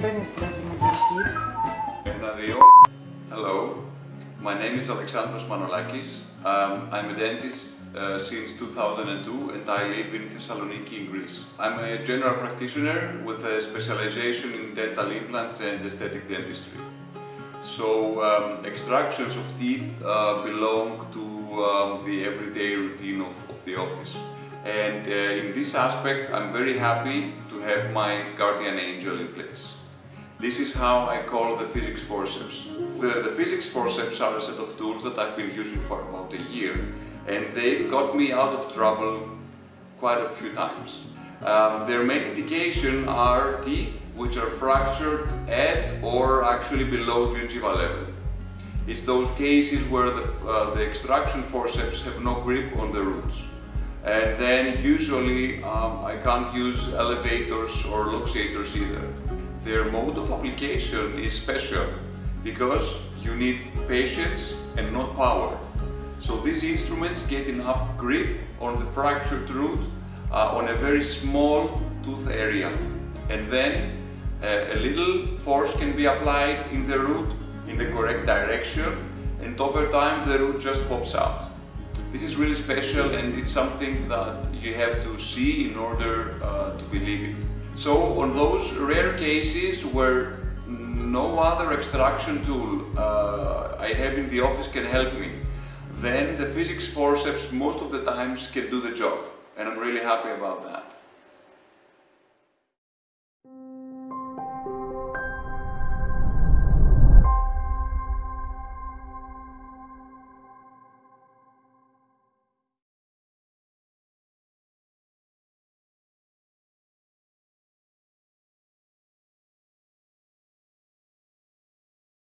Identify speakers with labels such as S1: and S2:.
S1: Stanislas Manolakis.
S2: Hello, my name is Alexandros Manolakis. I'm a dentist since 2002 and I live in Thessaloniki in Greece. I'm a general practitioner with a specialization in dental implants and aesthetic dentistry. So extractions of teeth belong to the everyday routine of the office. And in this aspect, I'm very happy to have my guardian angel in place. This is how I call the physics forceps. The physics forceps are a set of tools that I've been using for about a year, and they've got me out of trouble quite a few times. Their main indication are teeth which are fractured at or actually below gingival level. It's those cases where the extraction forceps have no grip on the roots. And then usually I can't use elevators or luxators either. Their mode of application is special because you need patience and not power. So these instruments get enough grip on the fractured root on a very small tooth area. And then a little force can be applied in the root in the correct direction, and over time the root just pops out. This is really special, and it's something that you have to see in order to believe it. So on those rare cases where no other extraction tool I have in the office can help me, then the physics forceps most of the times can do the job, and I'm really happy about that.